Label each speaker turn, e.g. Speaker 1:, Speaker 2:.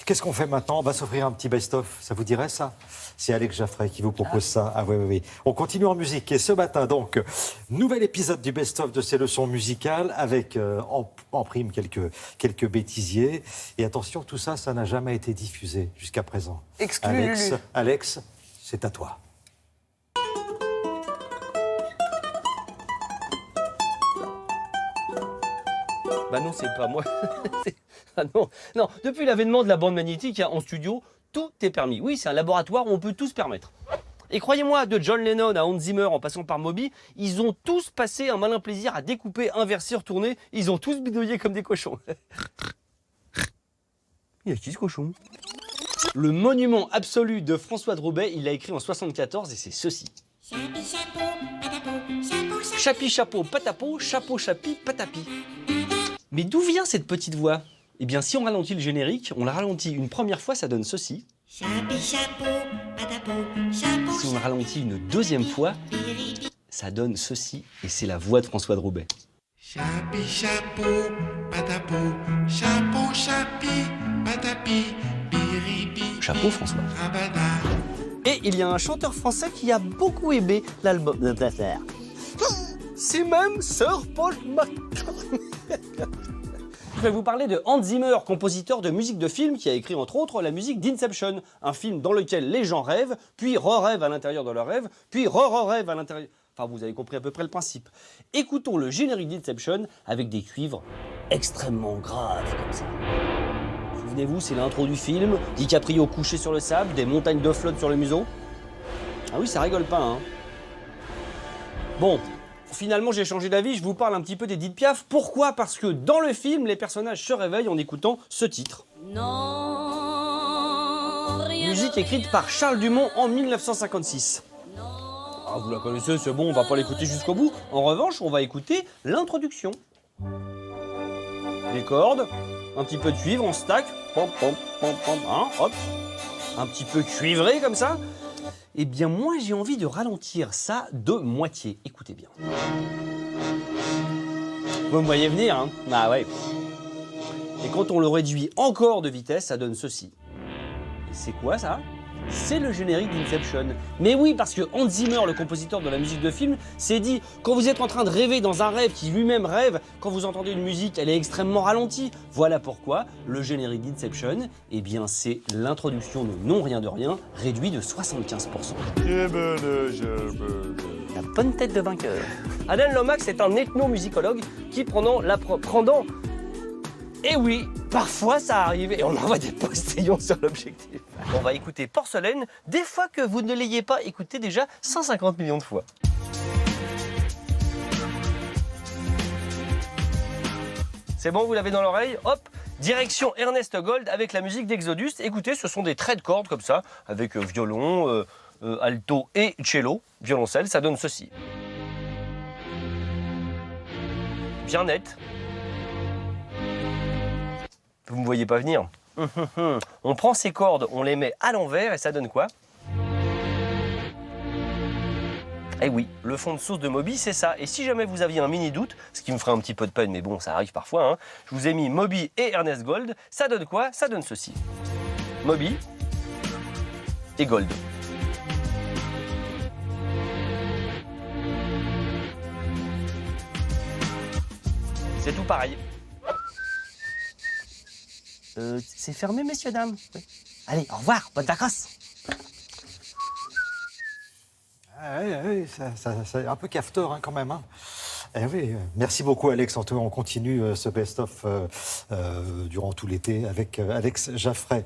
Speaker 1: Qu'est-ce qu'on fait maintenant? On va s'offrir un petit best-of. Ça vous dirait ça? C'est Alex Jaffray qui vous propose ça. Ah oui, oui, oui. On continue en musique. Et ce matin, donc, nouvel épisode du best-of de ces leçons musicales avec en prime quelques bêtisiers. Et attention, tout ça, ça n'a jamais été diffusé jusqu'à présent.
Speaker 2: Exclu
Speaker 1: Alex, c'est à toi.
Speaker 3: Bah non, c'est pas moi. Ah non, non, depuis l'avènement de la bande magnétique en studio, tout est permis. Oui, c'est un laboratoire où on peut tout se permettre. Et croyez-moi, de John Lennon à Hans Zimmer en passant par Moby, ils ont tous passé un malin plaisir à découper, inverser, retourner. Ils ont tous bidouillé comme des cochons. Il y a qui ce cochon? Le monument absolu de François de Roubaix, il l'a écrit en 74 et c'est ceci. Chapi chapeau patapo, chapeau chapi patapi. Mais d'où vient cette petite voix? Eh bien, si on ralentit le générique, on la ralentit une première fois, ça donne ceci. Si on la ralentit une deuxième fois, ça donne ceci. Et c'est la voix de François de Roubaix.
Speaker 4: Chapi chapeau, patapo, chapeau chapi, patapi, biribi.
Speaker 3: Chapeau François.
Speaker 4: Rabada.
Speaker 3: Et il y a un chanteur français qui a beaucoup aimé l'album de Blatter. C'est même Sir Paul McCartney. Je vais vous parler de Hans Zimmer, compositeur de musique de film qui a écrit entre autres la musique d'Inception, un film dans lequel les gens rêvent, puis re-rêvent à l'intérieur de leur rêve, puis re-rêvent à l'intérieur... Enfin, vous avez compris à peu près le principe. Écoutons le générique d'Inception avec des cuivres extrêmement graves comme ça. Souvenez-vous, c'est l'intro du film, DiCaprio couché sur le sable, des montagnes de flotte sur le museau. Ah oui, ça rigole pas, hein. Bon, finalement j'ai changé d'avis, je vous parle un petit peu d'Edith Piaf. Pourquoi? Parce que dans le film, les personnages se réveillent en écoutant ce titre.
Speaker 5: Non, rien
Speaker 3: Musique
Speaker 5: de
Speaker 3: écrite
Speaker 5: rien.
Speaker 3: par Charles Dumont en 1956. Ah, vous la connaissez, c'est bon, on va pas l'écouter jusqu'au bout. En revanche, on va écouter l'introduction. Les cordes, un petit peu de cuivre, on stack, pom, pom, pom, pom, hein, hop, un petit peu cuivré comme ça. Eh bien, moi, j'ai envie de ralentir ça de moitié. Écoutez bien. Vous me voyez venir, hein? Ah ouais. Et quand on le réduit encore de vitesse, ça donne ceci. Et c'est quoi ça? C'est le générique d'Inception. Mais oui, parce que Hans Zimmer, le compositeur de la musique de film, s'est dit, quand vous êtes en train de rêver dans un rêve qui lui-même rêve, quand vous entendez une musique, elle est extrêmement ralentie. Voilà pourquoi le générique d'Inception, eh bien, c'est l'introduction de Non Rien de Rien, réduit de 75%. La bonne tête de vainqueur. Alan Lomax est un ethnomusicologue qui pendant et oui, parfois ça arrive et on envoie des postillons sur l'objectif. On va écouter Porcelaine, des fois que vous ne l'ayez pas écouté déjà 150 millions de fois. C'est bon, vous l'avez dans l'oreille? Hop, direction Ernest Gold avec la musique d'Exodus. Écoutez, ce sont des traits de cordes comme ça, avec violon, alto et cello, violoncelle, ça donne ceci. Bien net. Vous ne me voyez pas venir. On prend ces cordes, on les met à l'envers et ça donne quoi? Eh oui, le fond de sauce de Moby, c'est ça. Et si jamais vous aviez un mini doute, ce qui me ferait un petit peu de peine, mais bon, ça arrive parfois, hein, je vous ai mis Moby et Ernest Gold. Ça donne quoi? Ça donne ceci. Moby et Gold. C'est tout pareil. C'est fermé, messieurs, dames. Oui. Allez, au revoir, bonne vacances.
Speaker 1: Ah, oui, c'est un peu cafeteur hein, quand même. Hein. Eh oui, merci beaucoup Alex. On continue ce best-of durant tout l'été avec Alex Jaffray.